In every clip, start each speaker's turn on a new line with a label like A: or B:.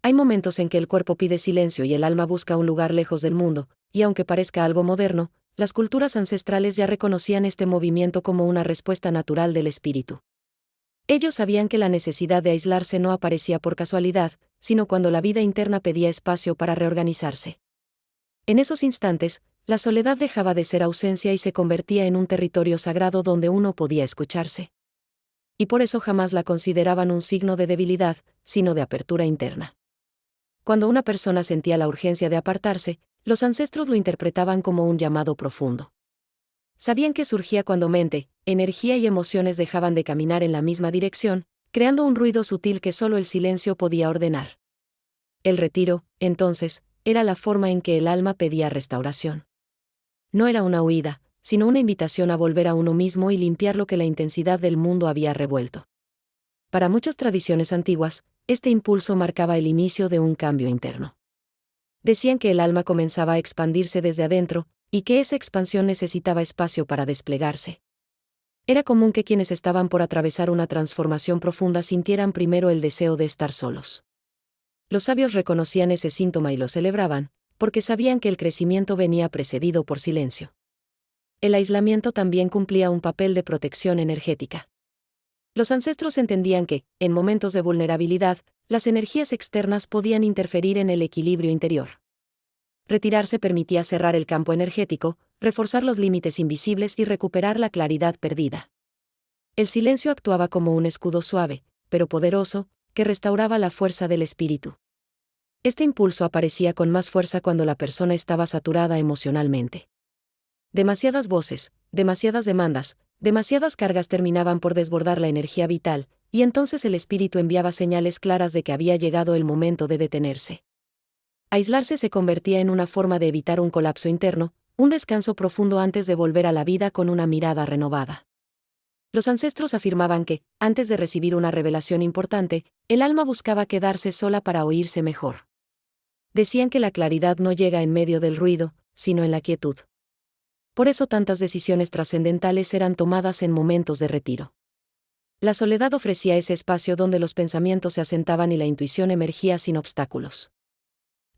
A: Hay momentos en que el cuerpo pide silencio y el alma busca un lugar lejos del mundo, y aunque parezca algo moderno, las culturas ancestrales ya reconocían este movimiento como una respuesta natural del espíritu. Ellos sabían que la necesidad de aislarse no aparecía por casualidad, sino cuando la vida interna pedía espacio para reorganizarse. En esos instantes, la soledad dejaba de ser ausencia y se convertía en un territorio sagrado donde uno podía escucharse. Y por eso jamás la consideraban un signo de debilidad, sino de apertura interna. Cuando una persona sentía la urgencia de apartarse, los ancestros lo interpretaban como un llamado profundo. Sabían que surgía cuando mente, energía y emociones dejaban de caminar en la misma dirección, creando un ruido sutil que solo el silencio podía ordenar. El retiro, entonces, era la forma en que el alma pedía restauración. No era una huida, sino una invitación a volver a uno mismo y limpiar lo que la intensidad del mundo había revuelto. Para muchas tradiciones antiguas, este impulso marcaba el inicio de un cambio interno. Decían que el alma comenzaba a expandirse desde adentro, y que esa expansión necesitaba espacio para desplegarse. Era común que quienes estaban por atravesar una transformación profunda sintieran primero el deseo de estar solos. Los sabios reconocían ese síntoma y lo celebraban, porque sabían que el crecimiento venía precedido por silencio. El aislamiento también cumplía un papel de protección energética. Los ancestros entendían que, en momentos de vulnerabilidad, las energías externas podían interferir en el equilibrio interior. Retirarse permitía cerrar el campo energético, reforzar los límites invisibles y recuperar la claridad perdida. El silencio actuaba como un escudo suave, pero poderoso, que restauraba la fuerza del espíritu. Este impulso aparecía con más fuerza cuando la persona estaba saturada emocionalmente. Demasiadas voces, demasiadas demandas, demasiadas cargas terminaban por desbordar la energía vital, y entonces el espíritu enviaba señales claras de que había llegado el momento de detenerse. Aislarse se convertía en una forma de evitar un colapso interno, un descanso profundo antes de volver a la vida con una mirada renovada. Los ancestros afirmaban que, antes de recibir una revelación importante, el alma buscaba quedarse sola para oírse mejor. Decían que la claridad no llega en medio del ruido, sino en la quietud. Por eso tantas decisiones trascendentales eran tomadas en momentos de retiro. La soledad ofrecía ese espacio donde los pensamientos se asentaban y la intuición emergía sin obstáculos.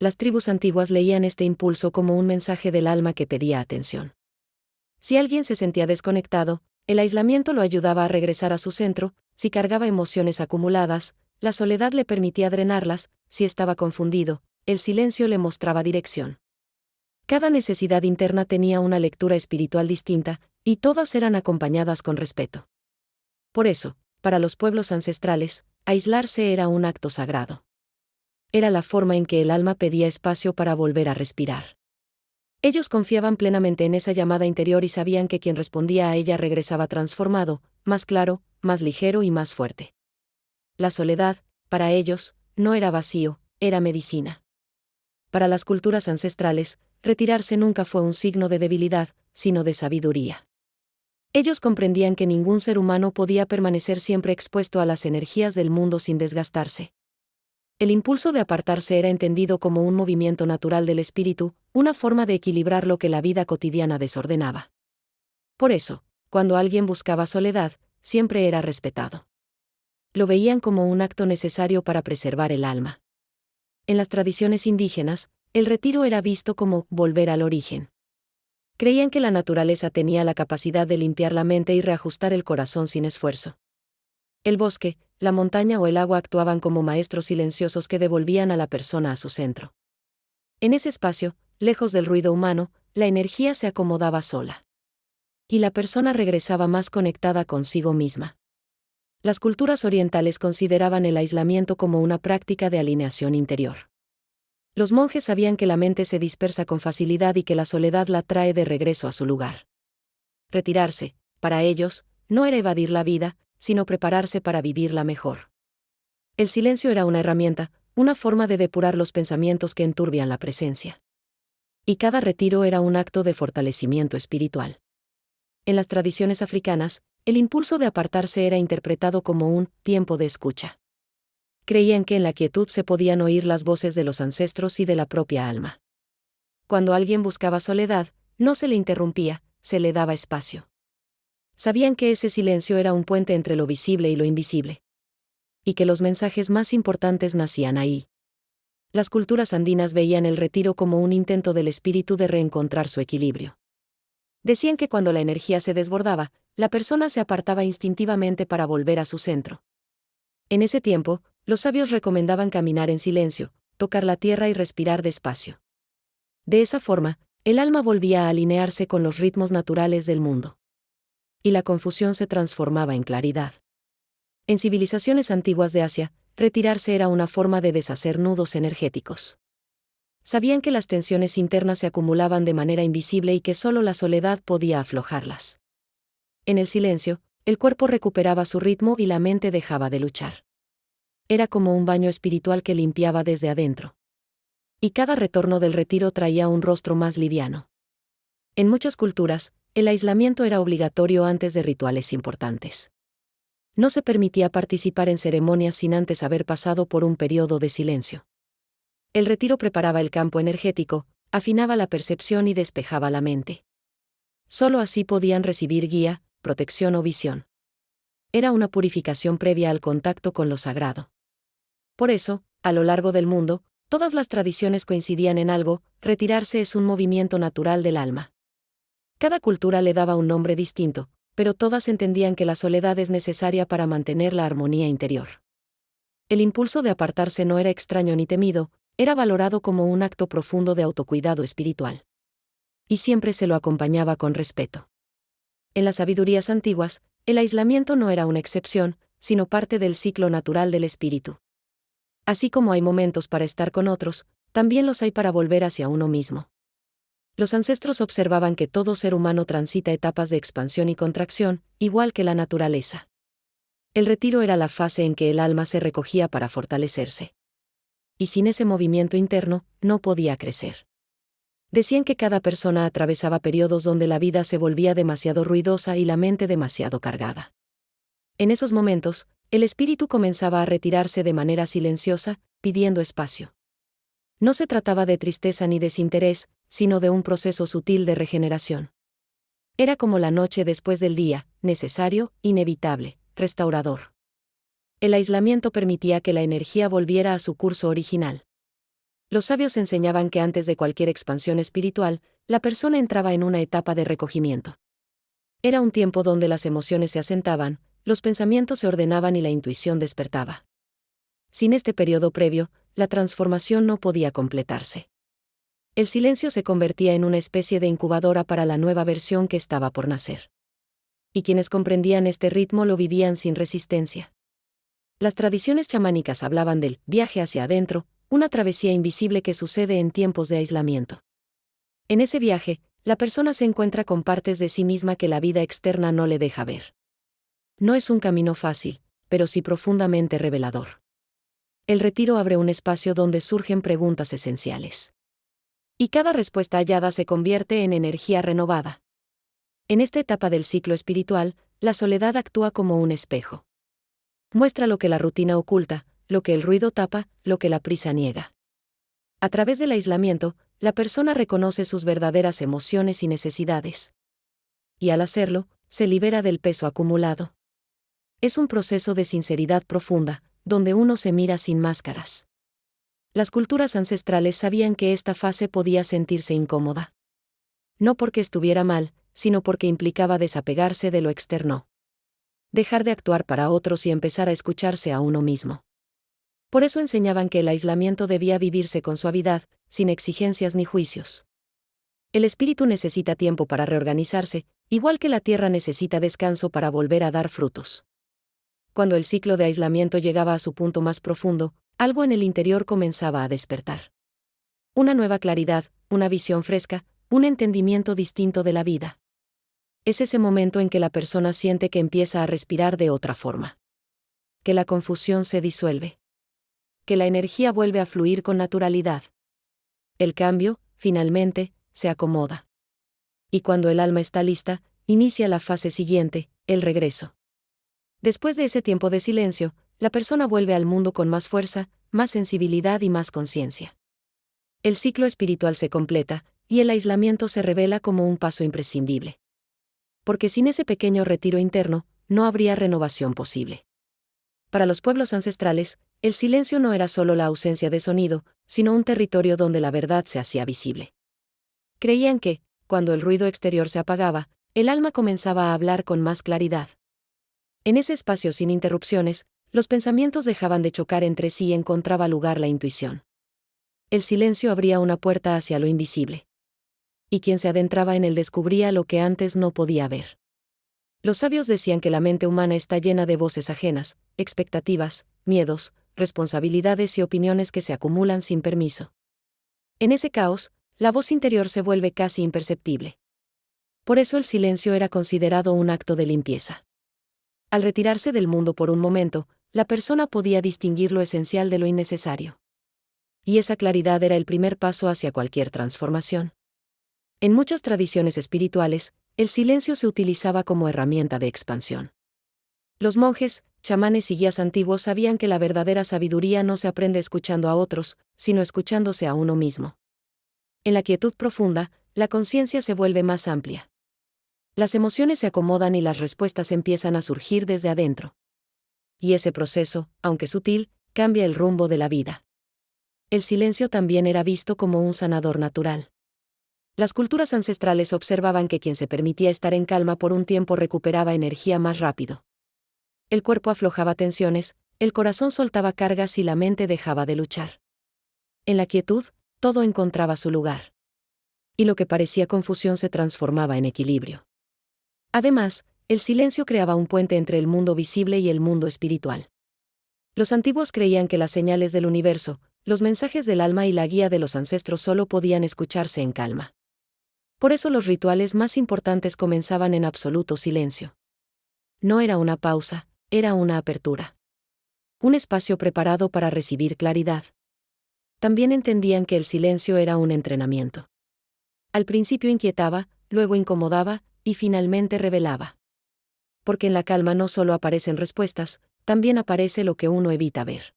A: Las tribus antiguas leían este impulso como un mensaje del alma que pedía atención. Si alguien se sentía desconectado, el aislamiento lo ayudaba a regresar a su centro; si cargaba emociones acumuladas, la soledad le permitía drenarlas; si estaba confundido, el silencio le mostraba dirección. Cada necesidad interna tenía una lectura espiritual distinta, y todas eran acompañadas con respeto. Por eso, para los pueblos ancestrales, aislarse era un acto sagrado. Era la forma en que el alma pedía espacio para volver a respirar. Ellos confiaban plenamente en esa llamada interior y sabían que quien respondía a ella regresaba transformado, más claro, más ligero y más fuerte. La soledad, para ellos, no era vacío, era medicina. Para las culturas ancestrales, retirarse nunca fue un signo de debilidad, sino de sabiduría. Ellos comprendían que ningún ser humano podía permanecer siempre expuesto a las energías del mundo sin desgastarse. El impulso de apartarse era entendido como un movimiento natural del espíritu, una forma de equilibrar lo que la vida cotidiana desordenaba. Por eso, cuando alguien buscaba soledad, siempre era respetado. Lo veían como un acto necesario para preservar el alma. En las tradiciones indígenas, el retiro era visto como volver al origen. Creían que la naturaleza tenía la capacidad de limpiar la mente y reajustar el corazón sin esfuerzo. El bosque, la montaña o el agua actuaban como maestros silenciosos que devolvían a la persona a su centro. En ese espacio, lejos del ruido humano, la energía se acomodaba sola. Y la persona regresaba más conectada consigo misma. Las culturas orientales consideraban el aislamiento como una práctica de alineación interior. Los monjes sabían que la mente se dispersa con facilidad y que la soledad la trae de regreso a su lugar. Retirarse, para ellos, no era evadir la vida, sino prepararse para vivirla mejor. El silencio era una herramienta, una forma de depurar los pensamientos que enturbian la presencia. Y cada retiro era un acto de fortalecimiento espiritual. En las tradiciones africanas, el impulso de apartarse era interpretado como un tiempo de escucha. Creían que en la quietud se podían oír las voces de los ancestros y de la propia alma. Cuando alguien buscaba soledad, no se le interrumpía, se le daba espacio. Sabían que ese silencio era un puente entre lo visible y lo invisible. Y que los mensajes más importantes nacían ahí. las culturas andinas veían el retiro como un intento del espíritu de reencontrar su equilibrio. Decían que cuando la energía se desbordaba, la persona se apartaba instintivamente para volver a su centro. En ese tiempo, los sabios recomendaban caminar en silencio, tocar la tierra y respirar despacio. De esa forma, el alma volvía a alinearse con los ritmos naturales del mundo. Y la confusión se transformaba en claridad. En civilizaciones antiguas de Asia, retirarse era una forma de deshacer nudos energéticos. Sabían que las tensiones internas se acumulaban de manera invisible y que solo la soledad podía aflojarlas. En el silencio, el cuerpo recuperaba su ritmo y la mente dejaba de luchar. Era como un baño espiritual que limpiaba desde adentro. Y cada retorno del retiro traía un rostro más liviano. En muchas culturas, el aislamiento era obligatorio antes de rituales importantes. No se permitía participar en ceremonias sin antes haber pasado por un periodo de silencio. El retiro preparaba el campo energético, afinaba la percepción y despejaba la mente. Solo así podían recibir guía, protección o visión. Era una purificación previa al contacto con lo sagrado. Por eso, a lo largo del mundo, todas las tradiciones coincidían en algo: retirarse es un movimiento natural del alma. Cada cultura le daba un nombre distinto, pero todas entendían que la soledad es necesaria para mantener la armonía interior. El impulso de apartarse no era extraño ni temido, era valorado como un acto profundo de autocuidado espiritual. Y siempre se lo acompañaba con respeto. En las sabidurías antiguas, el aislamiento no era una excepción, sino parte del ciclo natural del espíritu. Así como hay momentos para estar con otros, también los hay para volver hacia uno mismo. Los ancestros observaban que todo ser humano transita etapas de expansión y contracción, igual que la naturaleza. El retiro era la fase en que el alma se recogía para fortalecerse. Y sin ese movimiento interno, no podía crecer. Decían que cada persona atravesaba periodos donde la vida se volvía demasiado ruidosa y la mente demasiado cargada. En esos momentos, el espíritu comenzaba a retirarse de manera silenciosa, pidiendo espacio. No se trataba de tristeza ni desinterés, sino de un proceso sutil de regeneración. Era como la noche después del día, necesario, inevitable, restaurador. El aislamiento permitía que la energía volviera a su curso original. Los sabios enseñaban que antes de cualquier expansión espiritual, la persona entraba en una etapa de recogimiento. Era un tiempo donde las emociones se asentaban, los pensamientos se ordenaban y la intuición despertaba. Sin este periodo previo, la transformación no podía completarse. El silencio se convertía en una especie de incubadora para la nueva versión que estaba por nacer. Y quienes comprendían este ritmo lo vivían sin resistencia. Las tradiciones chamánicas hablaban del viaje hacia adentro, una travesía invisible que sucede en tiempos de aislamiento. En ese viaje, la persona se encuentra con partes de sí misma que la vida externa no le deja ver. No es un camino fácil, pero sí profundamente revelador. El retiro abre un espacio donde surgen preguntas esenciales. Y cada respuesta hallada se convierte en energía renovada. En esta etapa del ciclo espiritual, la soledad actúa como un espejo. Muestra lo que la rutina oculta, lo que el ruido tapa, lo que la prisa niega. A través del aislamiento, la persona reconoce sus verdaderas emociones y necesidades. Y al hacerlo, se libera del peso acumulado. Es un proceso de sinceridad profunda, donde uno se mira sin máscaras. Las culturas ancestrales sabían que esta fase podía sentirse incómoda. No porque estuviera mal, sino porque implicaba desapegarse de lo externo. Dejar de actuar para otros y empezar a escucharse a uno mismo. Por eso enseñaban que el aislamiento debía vivirse con suavidad, sin exigencias ni juicios. El espíritu necesita tiempo para reorganizarse, igual que la tierra necesita descanso para volver a dar frutos. Cuando el ciclo de aislamiento llegaba a su punto más profundo, algo en el interior comenzaba a despertar. Una nueva claridad, una visión fresca, un entendimiento distinto de la vida. Es ese momento en que la persona siente que empieza a respirar de otra forma. Que la confusión se disuelve. Que la energía vuelve a fluir con naturalidad. El cambio, finalmente, se acomoda. Y cuando el alma está lista, inicia la fase siguiente, el regreso. Después de ese tiempo de silencio, la persona vuelve al mundo con más fuerza, más sensibilidad y más conciencia. El ciclo espiritual se completa, y el aislamiento se revela como un paso imprescindible. Porque sin ese pequeño retiro interno, no habría renovación posible. Para los pueblos ancestrales, el silencio no era solo la ausencia de sonido, sino un territorio donde la verdad se hacía visible. Creían que, cuando el ruido exterior se apagaba, el alma comenzaba a hablar con más claridad. En ese espacio sin interrupciones, los pensamientos dejaban de chocar entre sí y encontraba lugar la intuición. El silencio abría una puerta hacia lo invisible. Y quien se adentraba en él descubría lo que antes no podía ver. Los sabios decían que la mente humana está llena de voces ajenas, expectativas, miedos, responsabilidades y opiniones que se acumulan sin permiso. En ese caos, la voz interior se vuelve casi imperceptible. Por eso el silencio era considerado un acto de limpieza. Al retirarse del mundo por un momento, la persona podía distinguir lo esencial de lo innecesario. Y esa claridad era el primer paso hacia cualquier transformación. En muchas tradiciones espirituales, el silencio se utilizaba como herramienta de expansión. Los monjes, chamanes y guías antiguos sabían que la verdadera sabiduría no se aprende escuchando a otros, sino escuchándose a uno mismo. En la quietud profunda, la conciencia se vuelve más amplia. Las emociones se acomodan y las respuestas empiezan a surgir desde adentro. Y ese proceso, aunque sutil, cambia el rumbo de la vida. El silencio también era visto como un sanador natural. Las culturas ancestrales observaban que quien se permitía estar en calma por un tiempo recuperaba energía más rápido. El cuerpo aflojaba tensiones, el corazón soltaba cargas y la mente dejaba de luchar. En la quietud, todo encontraba su lugar. Y lo que parecía confusión se transformaba en equilibrio. Además, el silencio creaba un puente entre el mundo visible y el mundo espiritual. Los antiguos creían que las señales del universo, los mensajes del alma y la guía de los ancestros solo podían escucharse en calma. Por eso los rituales más importantes comenzaban en absoluto silencio. No era una pausa, era una apertura. Un espacio preparado para recibir claridad. También entendían que el silencio era un entrenamiento. Al principio inquietaba, luego incomodaba, y finalmente revelaba. Porque en la calma no solo aparecen respuestas, también aparece lo que uno evita ver.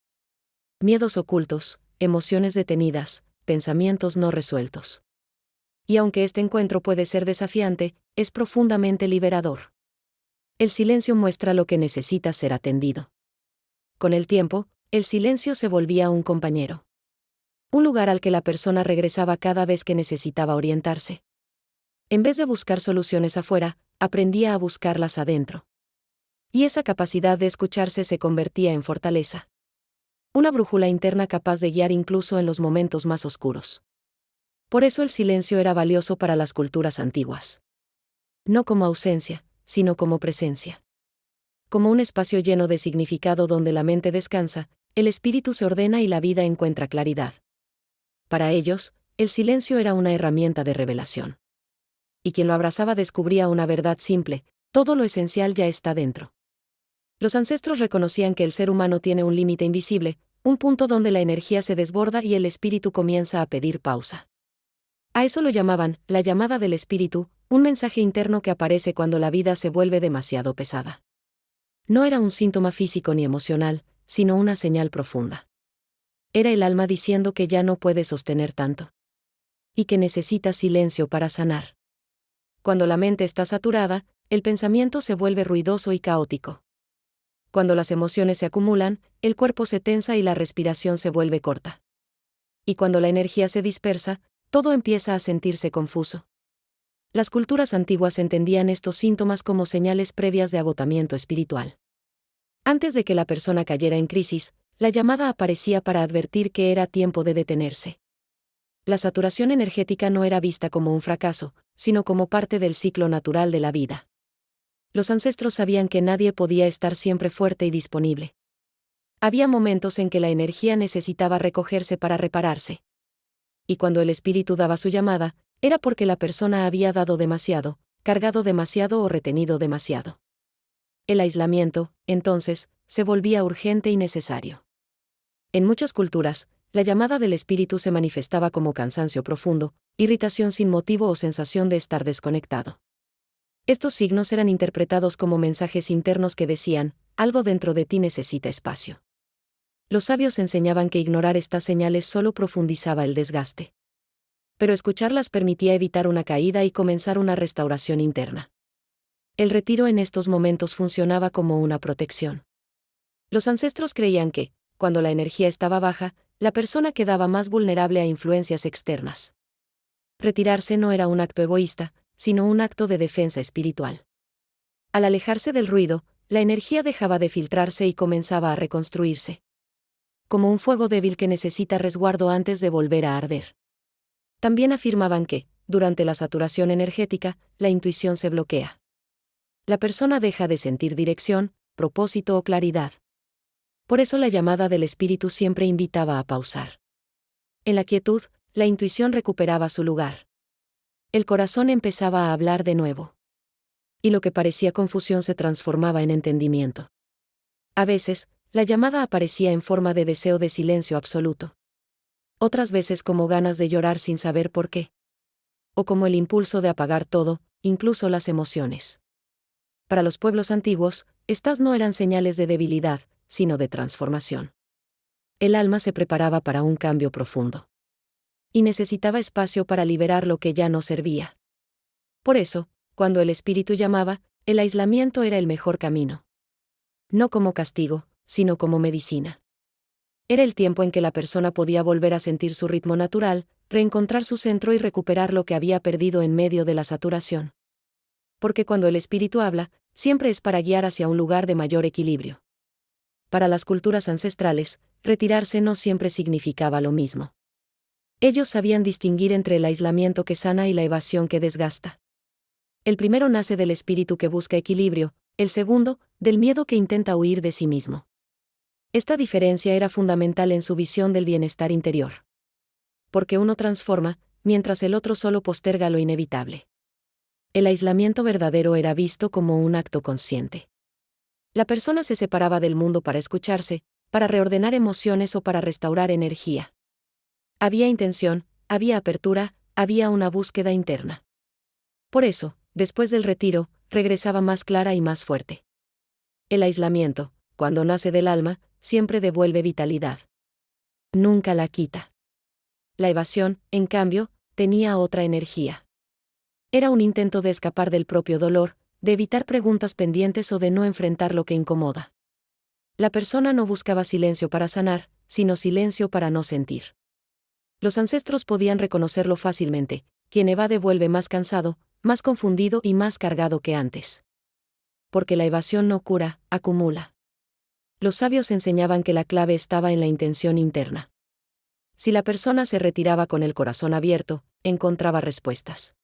A: Miedos ocultos, emociones detenidas, pensamientos no resueltos. Y aunque este encuentro puede ser desafiante, es profundamente liberador. El silencio muestra lo que necesita ser atendido. Con el tiempo, el silencio se volvía un compañero. Un lugar al que la persona regresaba cada vez que necesitaba orientarse. En vez de buscar soluciones afuera, aprendía a buscarlas adentro. Y esa capacidad de escucharse se convertía en fortaleza. Una brújula interna capaz de guiar incluso en los momentos más oscuros. Por eso el silencio era valioso para las culturas antiguas. No como ausencia, sino como presencia. Como un espacio lleno de significado donde la mente descansa, el espíritu se ordena y la vida encuentra claridad. Para ellos, el silencio era una herramienta de revelación. Y quien lo abrazaba descubría una verdad simple: todo lo esencial ya está dentro. Los ancestros reconocían que el ser humano tiene un límite invisible, un punto donde la energía se desborda y el espíritu comienza a pedir pausa. A eso lo llamaban la llamada del espíritu, un mensaje interno que aparece cuando la vida se vuelve demasiado pesada. No era un síntoma físico ni emocional, sino una señal profunda. Era el alma diciendo que ya no puede sostener tanto. Y que necesita silencio para sanar. Cuando la mente está saturada, el pensamiento se vuelve ruidoso y caótico. Cuando las emociones se acumulan, el cuerpo se tensa y la respiración se vuelve corta. Y cuando la energía se dispersa, todo empieza a sentirse confuso. Las culturas antiguas entendían estos síntomas como señales previas de agotamiento espiritual. Antes de que la persona cayera en crisis, la llamada aparecía para advertir que era tiempo de detenerse. La saturación energética no era vista como un fracaso, sino como parte del ciclo natural de la vida. Los ancestros sabían que nadie podía estar siempre fuerte y disponible. Había momentos en que la energía necesitaba recogerse para repararse. Y cuando el espíritu daba su llamada, era porque la persona había dado demasiado, cargado demasiado o retenido demasiado. El aislamiento, entonces, se volvía urgente y necesario. En muchas culturas, la llamada del espíritu se manifestaba como cansancio profundo, irritación sin motivo o sensación de estar desconectado. Estos signos eran interpretados como mensajes internos que decían: algo dentro de ti necesita espacio. Los sabios enseñaban que ignorar estas señales solo profundizaba el desgaste. Pero escucharlas permitía evitar una caída y comenzar una restauración interna. El retiro en estos momentos funcionaba como una protección. Los ancestros creían que, cuando la energía estaba baja, la persona quedaba más vulnerable a influencias externas. Retirarse no era un acto egoísta, sino un acto de defensa espiritual. Al alejarse del ruido, la energía dejaba de filtrarse y comenzaba a reconstruirse. Como un fuego débil que necesita resguardo antes de volver a arder. También afirmaban que, durante la saturación energética, la intuición se bloquea. La persona deja de sentir dirección, propósito o claridad. Por eso la llamada del espíritu siempre invitaba a pausar. En la quietud, la intuición recuperaba su lugar. El corazón empezaba a hablar de nuevo. Y lo que parecía confusión se transformaba en entendimiento. A veces, la llamada aparecía en forma de deseo de silencio absoluto. Otras veces como ganas de llorar sin saber por qué. O como el impulso de apagar todo, incluso las emociones. Para los pueblos antiguos, estas no eran señales de debilidad, sino de transformación. El alma se preparaba para un cambio profundo. Y necesitaba espacio para liberar lo que ya no servía. Por eso, cuando el espíritu llamaba, el aislamiento era el mejor camino. No como castigo, sino como medicina. Era el tiempo en que la persona podía volver a sentir su ritmo natural, reencontrar su centro y recuperar lo que había perdido en medio de la saturación. Porque cuando el espíritu habla, siempre es para guiar hacia un lugar de mayor equilibrio. Para las culturas ancestrales, retirarse no siempre significaba lo mismo. Ellos sabían distinguir entre el aislamiento que sana y la evasión que desgasta. El primero nace del espíritu que busca equilibrio, el segundo, del miedo que intenta huir de sí mismo. Esta diferencia era fundamental en su visión del bienestar interior. Porque uno transforma, mientras el otro solo posterga lo inevitable. El aislamiento verdadero era visto como un acto consciente. La persona se separaba del mundo para escucharse, para reordenar emociones o para restaurar energía. Había intención, había apertura, había una búsqueda interna. Por eso, después del retiro, regresaba más clara y más fuerte. El aislamiento, cuando nace del alma, siempre devuelve vitalidad. Nunca la quita. La evasión, en cambio, tenía otra energía. Era un intento de escapar del propio dolor, de evitar preguntas pendientes o de no enfrentar lo que incomoda. La persona no buscaba silencio para sanar, sino silencio para no sentir. Los ancestros podían reconocerlo fácilmente: quien evade vuelve más cansado, más confundido y más cargado que antes. Porque la evasión no cura, acumula. Los sabios enseñaban que la clave estaba en la intención interna. Si la persona se retiraba con el corazón abierto, encontraba respuestas.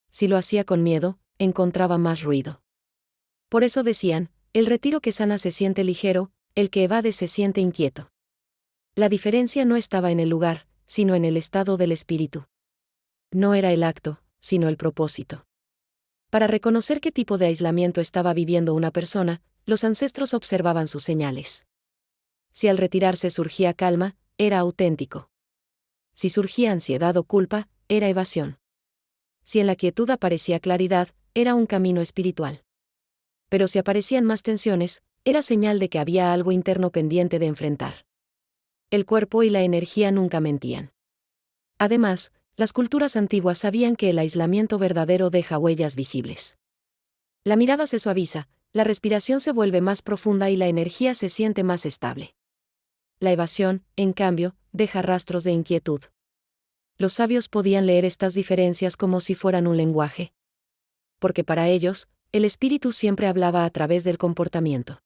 A: Si lo hacía con miedo, encontraba más ruido. Por eso decían, el retiro que sana se siente ligero, el que evade se siente inquieto. La diferencia no estaba en el lugar, sino en el estado del espíritu. No era el acto, sino el propósito. Para reconocer qué tipo de aislamiento estaba viviendo una persona, los ancestros observaban sus señales. Si al retirarse surgía calma, era auténtico. Si surgía ansiedad o culpa, era evasión. Si en la quietud aparecía claridad, era un camino espiritual. Pero si aparecían más tensiones, era señal de que había algo interno pendiente de enfrentar. El cuerpo y la energía nunca mentían. Además, las culturas antiguas sabían que el aislamiento verdadero deja huellas visibles. La mirada se suaviza, la respiración se vuelve más profunda y la energía se siente más estable. La evasión, en cambio, deja rastros de inquietud. Los sabios podían leer estas diferencias como si fueran un lenguaje. Porque para ellos, el espíritu siempre hablaba a través del comportamiento.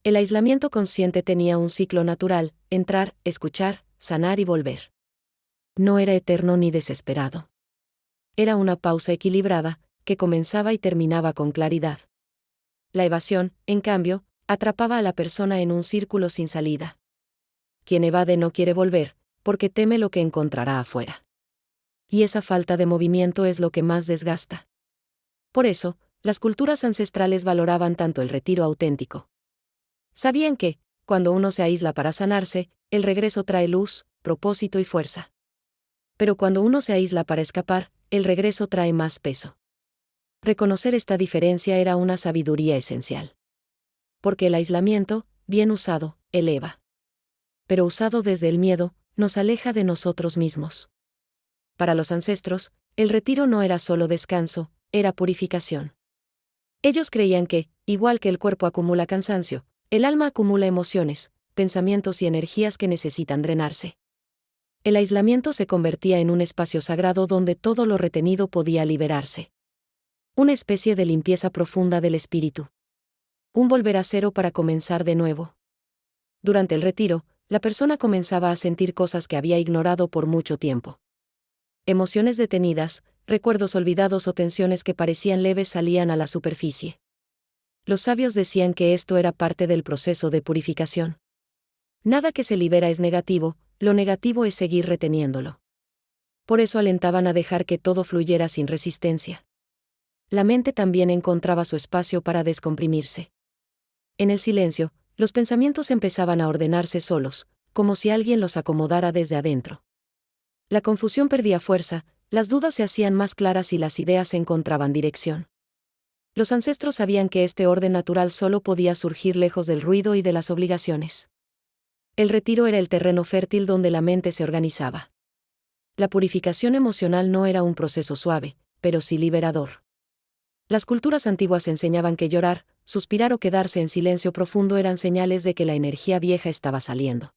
A: El aislamiento consciente tenía un ciclo natural: entrar, escuchar, sanar y volver. No era eterno ni desesperado. Era una pausa equilibrada, que comenzaba y terminaba con claridad. La evasión, en cambio, atrapaba a la persona en un círculo sin salida. Quien evade no quiere volver, porque teme lo que encontrará afuera. Y esa falta de movimiento es lo que más desgasta. Por eso, las culturas ancestrales valoraban tanto el retiro auténtico. Sabían que, cuando uno se aísla para sanarse, el regreso trae luz, propósito y fuerza. Pero cuando uno se aísla para escapar, el regreso trae más peso. Reconocer esta diferencia era una sabiduría esencial. Porque el aislamiento, bien usado, eleva. Pero usado desde el miedo, nos aleja de nosotros mismos. Para los ancestros, el retiro no era solo descanso, era purificación. Ellos creían que, igual que el cuerpo acumula cansancio, el alma acumula emociones, pensamientos y energías que necesitan drenarse. El aislamiento se convertía en un espacio sagrado donde todo lo retenido podía liberarse. Una especie de limpieza profunda del espíritu. Un volver a cero para comenzar de nuevo. Durante el retiro, la persona comenzaba a sentir cosas que había ignorado por mucho tiempo. Emociones detenidas, recuerdos olvidados o tensiones que parecían leves salían a la superficie. Los sabios decían que esto era parte del proceso de purificación. Nada que se libera es negativo, lo negativo es seguir reteniéndolo. Por eso alentaban a dejar que todo fluyera sin resistencia. La mente también encontraba su espacio para descomprimirse. En el silencio, los pensamientos empezaban a ordenarse solos, como si alguien los acomodara desde adentro. La confusión perdía fuerza, las dudas se hacían más claras y las ideas encontraban dirección. Los ancestros sabían que este orden natural solo podía surgir lejos del ruido y de las obligaciones. El retiro era el terreno fértil donde la mente se organizaba. La purificación emocional no era un proceso suave, pero sí liberador. Las culturas antiguas enseñaban que llorar, suspirar o quedarse en silencio profundo eran señales de que la energía vieja estaba saliendo.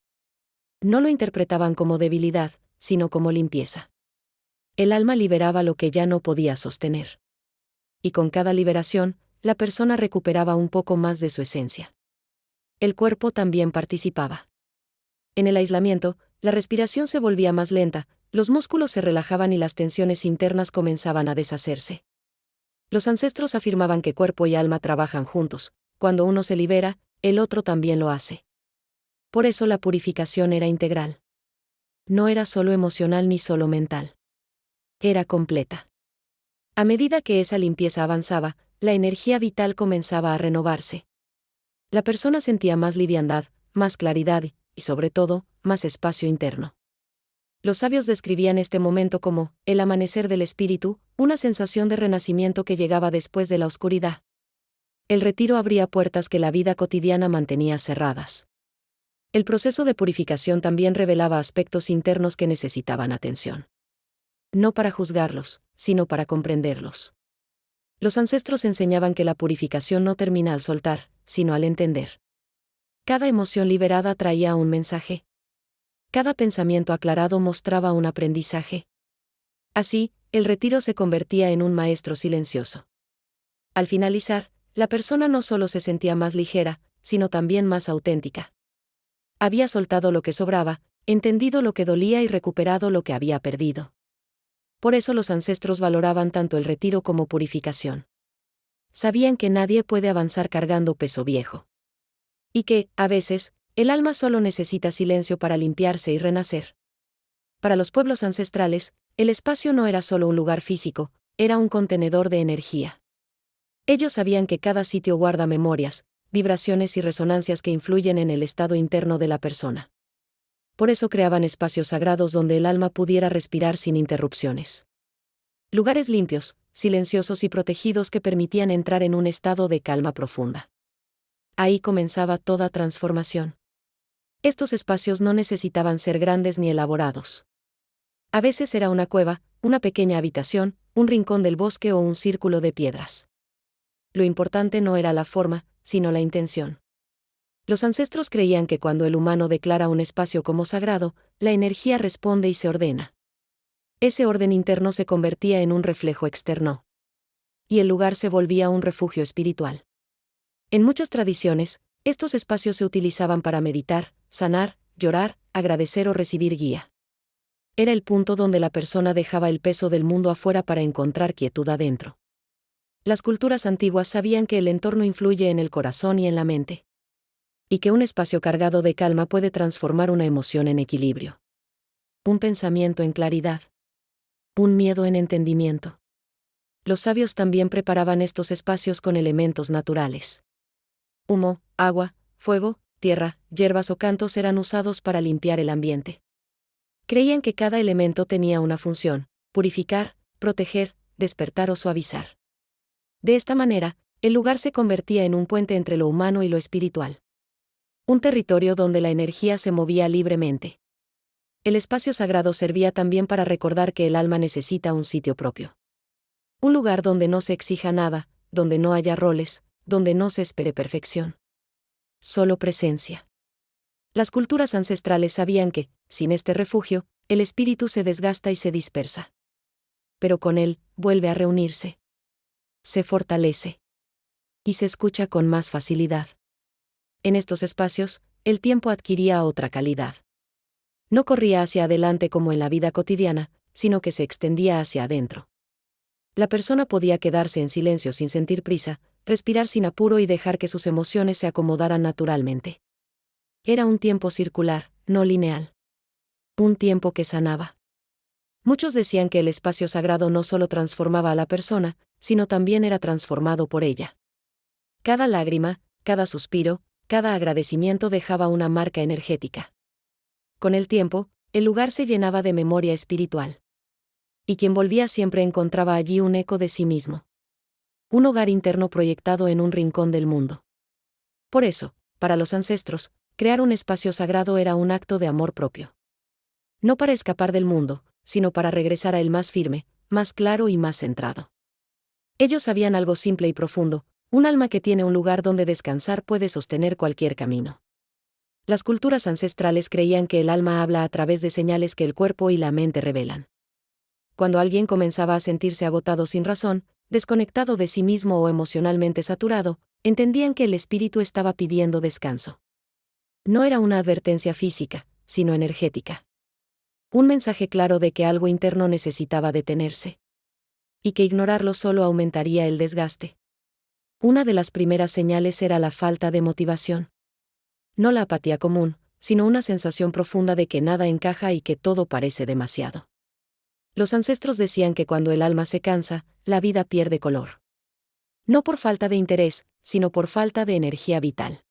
A: No lo interpretaban como debilidad, sino como limpieza. El alma liberaba lo que ya no podía sostener. Y con cada liberación, la persona recuperaba un poco más de su esencia. El cuerpo también participaba. En el aislamiento, la respiración se volvía más lenta, los músculos se relajaban y las tensiones internas comenzaban a deshacerse. Los ancestros afirmaban que cuerpo y alma trabajan juntos, cuando uno se libera, el otro también lo hace. Por eso la purificación era integral. No era solo emocional ni solo mental. Era completa. A medida que esa limpieza avanzaba, la energía vital comenzaba a renovarse. La persona sentía más liviandad, más claridad y, sobre todo, más espacio interno. Los sabios describían este momento como el amanecer del espíritu, una sensación de renacimiento que llegaba después de la oscuridad. El retiro abría puertas que la vida cotidiana mantenía cerradas. El proceso de purificación también revelaba aspectos internos que necesitaban atención. No para juzgarlos, sino para comprenderlos. Los ancestros enseñaban que la purificación no termina al soltar, sino al entender. Cada emoción liberada traía un mensaje. Cada pensamiento aclarado mostraba un aprendizaje. Así, el retiro se convertía en un maestro silencioso. Al finalizar, la persona no solo se sentía más ligera, sino también más auténtica. Había soltado lo que sobraba, entendido lo que dolía y recuperado lo que había perdido. Por eso los ancestros valoraban tanto el retiro como purificación. Sabían que nadie puede avanzar cargando peso viejo. Y que, a veces, el alma solo necesita silencio para limpiarse y renacer. Para los pueblos ancestrales, el espacio no era solo un lugar físico, era un contenedor de energía. Ellos sabían que cada sitio guarda memorias, vibraciones y resonancias que influyen en el estado interno de la persona. Por eso creaban espacios sagrados donde el alma pudiera respirar sin interrupciones. Lugares limpios, silenciosos y protegidos que permitían entrar en un estado de calma profunda. Ahí comenzaba toda transformación. Estos espacios no necesitaban ser grandes ni elaborados. A veces era una cueva, una pequeña habitación, un rincón del bosque o un círculo de piedras. Lo importante no era la forma, sino la intención. Los ancestros creían que cuando el humano declara un espacio como sagrado, la energía responde y se ordena. Ese orden interno se convertía en un reflejo externo. Y el lugar se volvía un refugio espiritual. En muchas tradiciones, estos espacios se utilizaban para meditar, sanar, llorar, agradecer o recibir guía. Era el punto donde la persona dejaba el peso del mundo afuera para encontrar quietud adentro. Las culturas antiguas sabían que el entorno influye en el corazón y en la mente. Y que un espacio cargado de calma puede transformar una emoción en equilibrio. Un pensamiento en claridad. Un miedo en entendimiento. Los sabios también preparaban estos espacios con elementos naturales. Humo, agua, fuego, tierra, hierbas o cantos eran usados para limpiar el ambiente. Creían que cada elemento tenía una función: purificar, proteger, despertar o suavizar. De esta manera, el lugar se convertía en un puente entre lo humano y lo espiritual. Un territorio donde la energía se movía libremente. El espacio sagrado servía también para recordar que el alma necesita un sitio propio. Un lugar donde no se exija nada, donde no haya roles, donde no se espere perfección. Solo presencia. Las culturas ancestrales sabían que, sin este refugio, el espíritu se desgasta y se dispersa. Pero con él, vuelve a reunirse. Se fortalece. Y se escucha con más facilidad. En estos espacios, el tiempo adquiría otra calidad. No corría hacia adelante como en la vida cotidiana, sino que se extendía hacia adentro. La persona podía quedarse en silencio sin sentir prisa, respirar sin apuro y dejar que sus emociones se acomodaran naturalmente. Era un tiempo circular, no lineal. Un tiempo que sanaba. Muchos decían que el espacio sagrado no solo transformaba a la persona, sino también era transformado por ella. Cada lágrima, cada suspiro, cada agradecimiento dejaba una marca energética. Con el tiempo, el lugar se llenaba de memoria espiritual. Y quien volvía siempre encontraba allí un eco de sí mismo. Un hogar interno proyectado en un rincón del mundo. Por eso, para los ancestros, crear un espacio sagrado era un acto de amor propio. No para escapar del mundo, sino para regresar a él más firme, más claro y más centrado. Ellos sabían algo simple y profundo: un alma que tiene un lugar donde descansar puede sostener cualquier camino. Las culturas ancestrales creían que el alma habla a través de señales que el cuerpo y la mente revelan. Cuando alguien comenzaba a sentirse agotado sin razón, desconectado de sí mismo o emocionalmente saturado, entendían que el espíritu estaba pidiendo descanso. No era una advertencia física, sino energética. Un mensaje claro de que algo interno necesitaba detenerse. Y que ignorarlo solo aumentaría el desgaste. Una de las primeras señales era la falta de motivación. No la apatía común, sino una sensación profunda de que nada encaja y que todo parece demasiado. Los ancestros decían que cuando el alma se cansa, la vida pierde color. No por falta de interés, sino por falta de energía vital.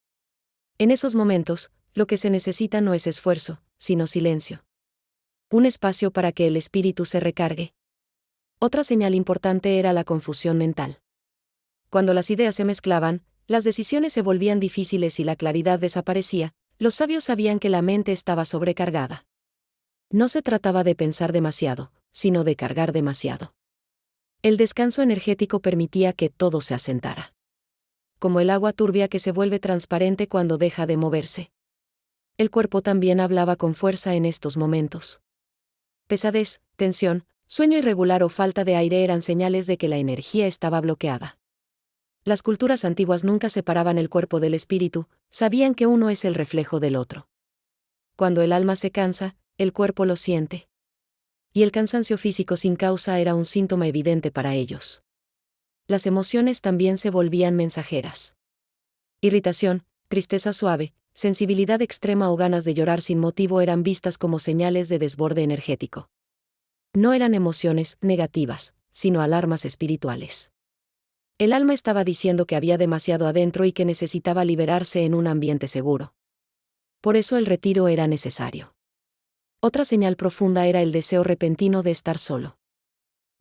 A: En esos momentos, lo que se necesita no es esfuerzo, sino silencio. Un espacio para que el espíritu se recargue. Otra señal importante era la confusión mental. Cuando las ideas se mezclaban, las decisiones se volvían difíciles y la claridad desaparecía, los sabios sabían que la mente estaba sobrecargada. No se trataba de pensar demasiado, sino de cargar demasiado. El descanso energético permitía que todo se asentara. Como el agua turbia que se vuelve transparente cuando deja de moverse. El cuerpo también hablaba con fuerza en estos momentos. Pesadez, tensión, sueño irregular o falta de aire eran señales de que la energía estaba bloqueada. Las culturas antiguas nunca separaban el cuerpo del espíritu, sabían que uno es el reflejo del otro. Cuando el alma se cansa, el cuerpo lo siente. Y el cansancio físico sin causa era un síntoma evidente para ellos. Las emociones también se volvían mensajeras. Irritación, tristeza suave, sensibilidad extrema o ganas de llorar sin motivo eran vistas como señales de desborde energético. No eran emociones negativas, sino alarmas espirituales. El alma estaba diciendo que había demasiado adentro y que necesitaba liberarse en un ambiente seguro. Por eso el retiro era necesario. Otra señal profunda era el deseo repentino de estar solo.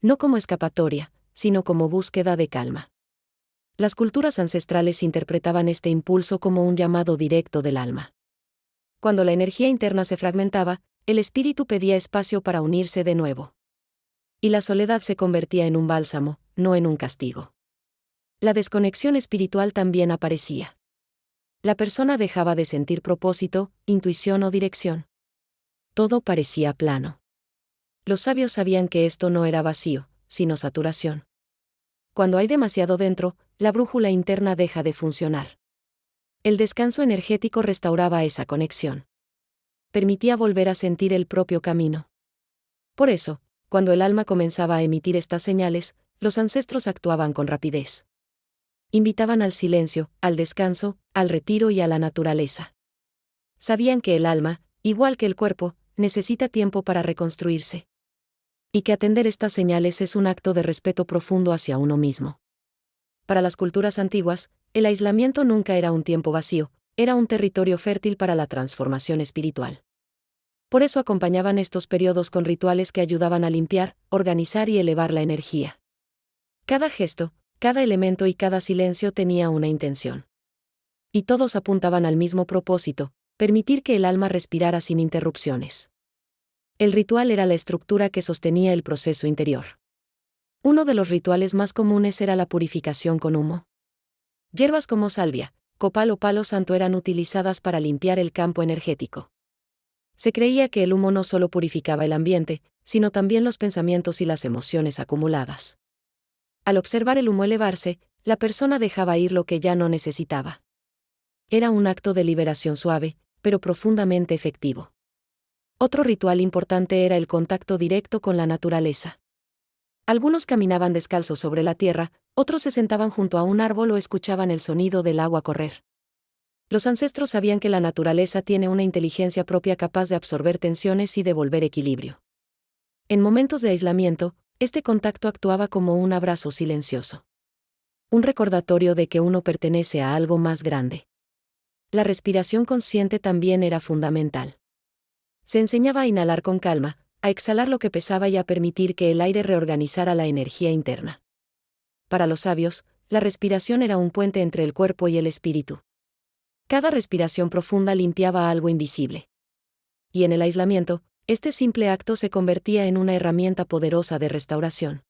A: No como escapatoria, sino como búsqueda de calma. Las culturas ancestrales interpretaban este impulso como un llamado directo del alma. Cuando la energía interna se fragmentaba, el espíritu pedía espacio para unirse de nuevo. Y la soledad se convertía en un bálsamo, no en un castigo. La desconexión espiritual también aparecía. La persona dejaba de sentir propósito, intuición o dirección. Todo parecía plano. Los sabios sabían que esto no era vacío, sino saturación. Cuando hay demasiado dentro, la brújula interna deja de funcionar. El descanso energético restauraba esa conexión. Permitía volver a sentir el propio camino. Por eso, cuando el alma comenzaba a emitir estas señales, los ancestros actuaban con rapidez. Invitaban al silencio, al descanso, al retiro y a la naturaleza. Sabían que el alma, igual que el cuerpo, necesita tiempo para reconstruirse. Y que atender estas señales es un acto de respeto profundo hacia uno mismo. Para las culturas antiguas, el aislamiento nunca era un tiempo vacío, era un territorio fértil para la transformación espiritual. Por eso acompañaban estos periodos con rituales que ayudaban a limpiar, organizar y elevar la energía. Cada gesto, cada elemento y cada silencio tenía una intención. Y todos apuntaban al mismo propósito: permitir que el alma respirara sin interrupciones. El ritual era la estructura que sostenía el proceso interior. Uno de los rituales más comunes era la purificación con humo. Hierbas como salvia, copal o palo santo eran utilizadas para limpiar el campo energético. Se creía que el humo no solo purificaba el ambiente, sino también los pensamientos y las emociones acumuladas. Al observar el humo elevarse, la persona dejaba ir lo que ya no necesitaba. Era un acto de liberación suave, pero profundamente efectivo. Otro ritual importante era el contacto directo con la naturaleza. Algunos caminaban descalzos sobre la tierra, otros se sentaban junto a un árbol o escuchaban el sonido del agua correr. Los ancestros sabían que la naturaleza tiene una inteligencia propia capaz de absorber tensiones y devolver equilibrio. En momentos de aislamiento, este contacto actuaba como un abrazo silencioso. Un recordatorio de que uno pertenece a algo más grande. La respiración consciente también era fundamental. Se enseñaba a inhalar con calma, a exhalar lo que pesaba y a permitir que el aire reorganizara la energía interna. Para los sabios, la respiración era un puente entre el cuerpo y el espíritu. Cada respiración profunda limpiaba algo invisible. Y en el aislamiento, este simple acto se convertía en una herramienta poderosa de restauración.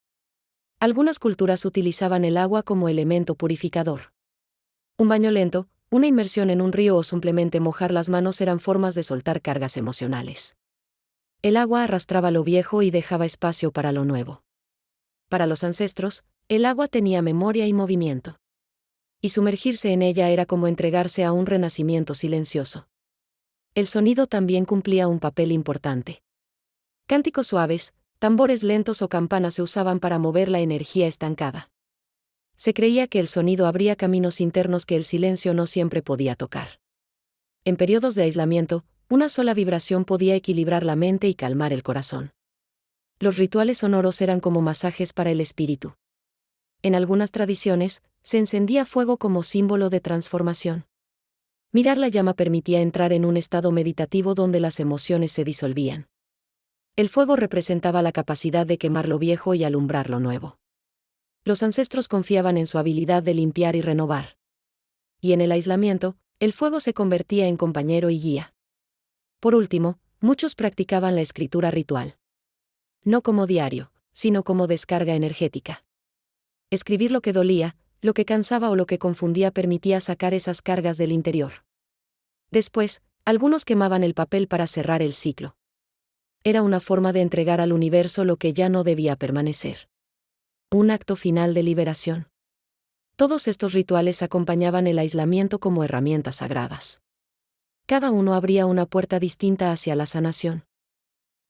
A: Algunas culturas utilizaban el agua como elemento purificador. Un baño lento, una inmersión en un río o simplemente mojar las manos eran formas de soltar cargas emocionales. El agua arrastraba lo viejo y dejaba espacio para lo nuevo. Para los ancestros, el agua tenía memoria y movimiento. Y sumergirse en ella era como entregarse a un renacimiento silencioso. El sonido también cumplía un papel importante. Cánticos suaves, tambores lentos o campanas se usaban para mover la energía estancada. Se creía que el sonido abría caminos internos que el silencio no siempre podía tocar. En periodos de aislamiento, una sola vibración podía equilibrar la mente y calmar el corazón. Los rituales sonoros eran como masajes para el espíritu. En algunas tradiciones, se encendía fuego como símbolo de transformación. Mirar la llama permitía entrar en un estado meditativo donde las emociones se disolvían. El fuego representaba la capacidad de quemar lo viejo y alumbrar lo nuevo. Los ancestros confiaban en su habilidad de limpiar y renovar. Y en el aislamiento, el fuego se convertía en compañero y guía. Por último, muchos practicaban la escritura ritual. No como diario, sino como descarga energética. Escribir lo que dolía, lo que cansaba o lo que confundía permitía sacar esas cargas del interior. Después, algunos quemaban el papel para cerrar el ciclo. Era una forma de entregar al universo lo que ya no debía permanecer. Un acto final de liberación. Todos estos rituales acompañaban el aislamiento como herramientas sagradas. Cada uno abría una puerta distinta hacia la sanación.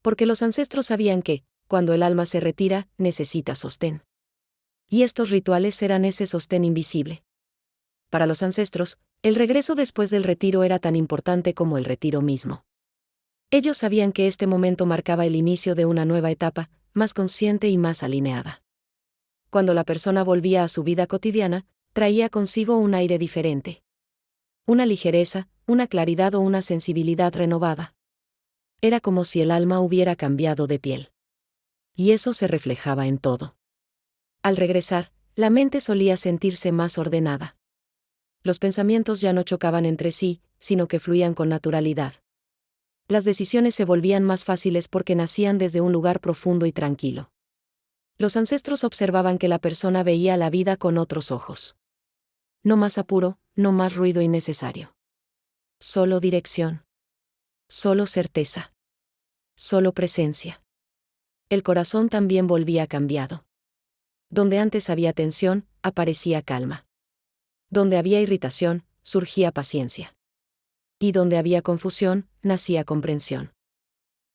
A: Porque los ancestros sabían que, cuando el alma se retira, necesita sostén. Y estos rituales eran ese sostén invisible. Para los ancestros, el regreso después del retiro era tan importante como el retiro mismo. Ellos sabían que este momento marcaba el inicio de una nueva etapa, más consciente y más alineada. Cuando la persona volvía a su vida cotidiana, traía consigo un aire diferente. Una ligereza, una claridad o una sensibilidad renovada. Era como si el alma hubiera cambiado de piel. Y eso se reflejaba en todo. Al regresar, la mente solía sentirse más ordenada. Los pensamientos ya no chocaban entre sí, sino que fluían con naturalidad. Las decisiones se volvían más fáciles porque nacían desde un lugar profundo y tranquilo. Los ancestros observaban que la persona veía la vida con otros ojos. No más apuro, no más ruido innecesario. Solo dirección. Solo certeza. Solo presencia. El corazón también volvía cambiado. Donde antes había tensión, aparecía calma. Donde había irritación, surgía paciencia. Y donde había confusión, nacía comprensión.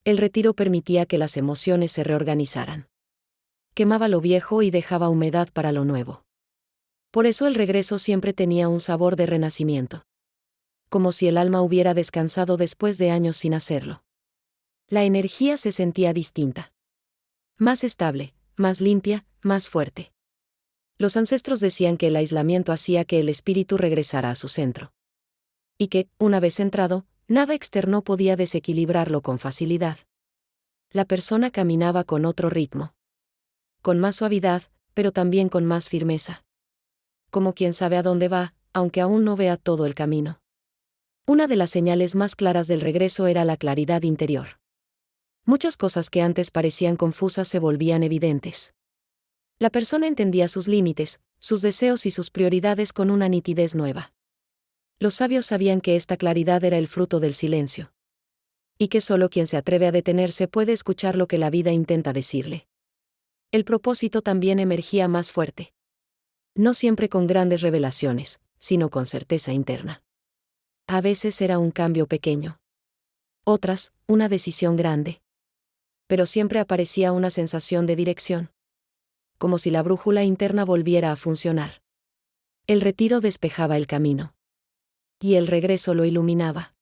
A: El retiro permitía que las emociones se reorganizaran. Quemaba lo viejo y dejaba humedad para lo nuevo. Por eso el regreso siempre tenía un sabor de renacimiento. Como si el alma hubiera descansado después de años sin hacerlo. La energía se sentía distinta. Más estable, más limpia, más fuerte. Los ancestros decían que el aislamiento hacía que el espíritu regresara a su centro. Y que, una vez entrado, nada externo podía desequilibrarlo con facilidad. La persona caminaba con otro ritmo. Con más suavidad, pero también con más firmeza. Como quien sabe a dónde va, aunque aún no vea todo el camino. Una de las señales más claras del regreso era la claridad interior. Muchas cosas que antes parecían confusas se volvían evidentes. La persona entendía sus límites, sus deseos y sus prioridades con una nitidez nueva. Los sabios sabían que esta claridad era el fruto del silencio. Y que solo quien se atreve a detenerse puede escuchar lo que la vida intenta decirle. El propósito también emergía más fuerte. No siempre con grandes revelaciones, sino con certeza interna. A veces era un cambio pequeño. Otras, una decisión grande. Pero siempre aparecía una sensación de dirección. Como si la brújula interna volviera a funcionar. El retiro despejaba el camino. Y el regreso lo iluminaba.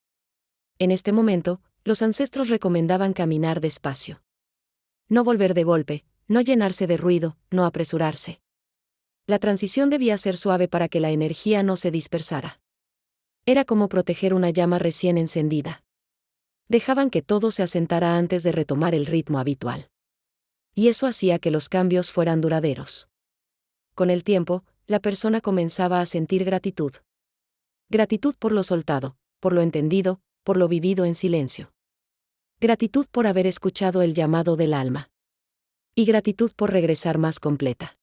A: En este momento, los ancestros recomendaban caminar despacio. No volver de golpe, no llenarse de ruido, no apresurarse. La transición debía ser suave para que la energía no se dispersara. Era como proteger una llama recién encendida. Dejaban que todo se asentara antes de retomar el ritmo habitual. Y eso hacía que los cambios fueran duraderos. Con el tiempo, la persona comenzaba a sentir gratitud. Gratitud por lo soltado, por lo entendido, por lo vivido en silencio. Gratitud por haber escuchado el llamado del alma. Y gratitud por regresar más completa.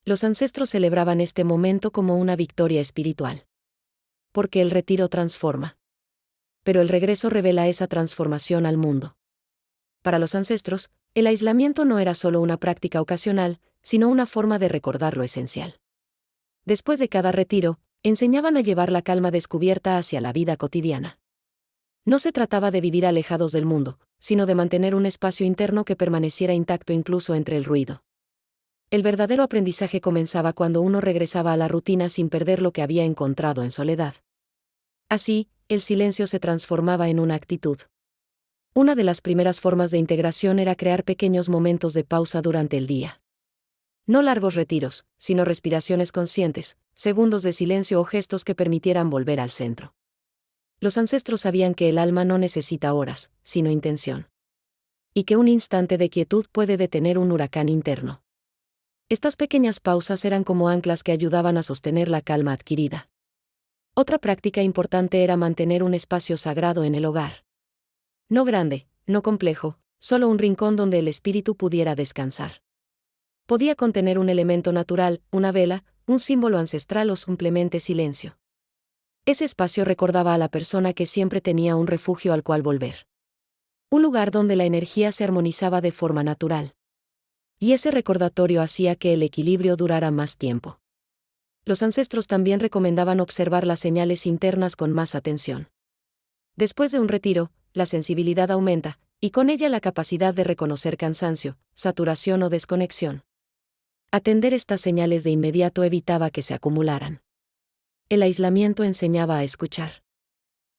A: Los ancestros celebraban este momento como una victoria espiritual. Porque el retiro transforma. Pero el regreso revela esa transformación al mundo. Para los ancestros, el aislamiento no era solo una práctica ocasional, sino una forma de recordar lo esencial. Después de cada retiro, enseñaban a llevar la calma descubierta hacia la vida cotidiana. No se trataba de vivir alejados del mundo, sino de mantener un espacio interno que permaneciera intacto incluso entre el ruido. El verdadero aprendizaje comenzaba cuando uno regresaba a la rutina sin perder lo que había encontrado en soledad. Así, el silencio se transformaba en una actitud. Una de las primeras formas de integración era crear pequeños momentos de pausa durante el día. No largos retiros, sino respiraciones conscientes, segundos de silencio o gestos que permitieran volver al centro. Los ancestros sabían que el alma no necesita horas, sino intención. Y que un instante de quietud puede detener un huracán interno. Estas pequeñas pausas eran como anclas que ayudaban a sostener la calma adquirida. Otra práctica importante era mantener un espacio sagrado en el hogar. No grande, no complejo, solo un rincón donde el espíritu pudiera descansar. Podía contener un elemento natural, una vela, un símbolo ancestral o simplemente silencio. Ese espacio recordaba a la persona que siempre tenía un refugio al cual volver. Un lugar donde la energía se armonizaba de forma natural. Y ese recordatorio hacía que el equilibrio durara más tiempo. Los ancestros también recomendaban observar las señales internas con más atención. Después de un retiro, la sensibilidad aumenta, y con ella la capacidad de reconocer cansancio, saturación o desconexión. Atender estas señales de inmediato evitaba que se acumularan. El aislamiento enseñaba a escuchar.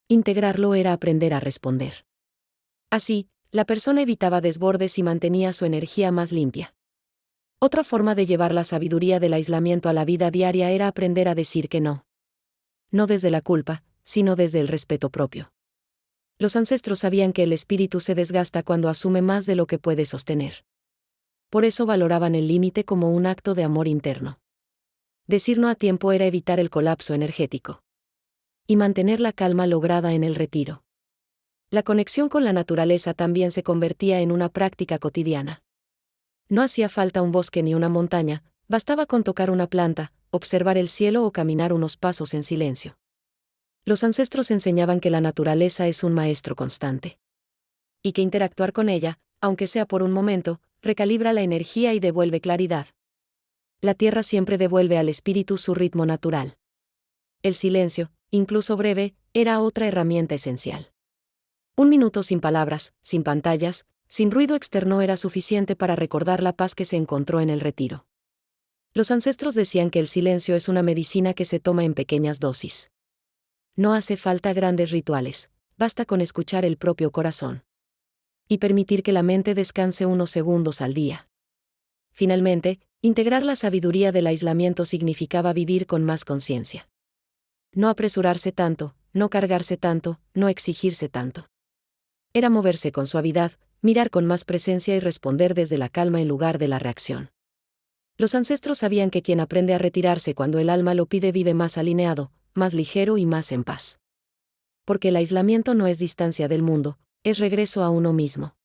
A: Integrarlo era aprender a responder. Así, la persona evitaba desbordes y mantenía su energía más limpia. Otra forma de llevar la sabiduría del aislamiento a la vida diaria era aprender a decir que no. No desde la culpa, sino desde el respeto propio. Los ancestros sabían que el espíritu se desgasta cuando asume más de lo que puede sostener. Por eso valoraban el límite como un acto de amor interno. Decir no a tiempo era evitar el colapso energético. Y mantener la calma lograda en el retiro. La conexión con la naturaleza también se convertía en una práctica cotidiana. No hacía falta un bosque ni una montaña, bastaba con tocar una planta, observar el cielo o caminar unos pasos en silencio. Los ancestros enseñaban que la naturaleza es un maestro constante. Y que interactuar con ella, aunque sea por un momento, recalibra la energía y devuelve claridad. La tierra siempre devuelve al espíritu su ritmo natural. El silencio, incluso breve, era otra herramienta esencial. Un minuto sin palabras, sin pantallas, sin ruido externo era suficiente para recordar la paz que se encontró en el retiro. Los ancestros decían que el silencio es una medicina que se toma en pequeñas dosis. No hace falta grandes rituales, basta con escuchar el propio corazón. Y permitir que la mente descanse unos segundos al día. Finalmente, integrar la sabiduría del aislamiento significaba vivir con más conciencia. No apresurarse tanto, no cargarse tanto, no exigirse tanto. Era moverse con suavidad, mirar con más presencia y responder desde la calma en lugar de la reacción. Los ancestros sabían que quien aprende a retirarse cuando el alma lo pide vive más alineado, más ligero y más en paz. Porque el aislamiento no es distancia del mundo, es regreso a uno mismo.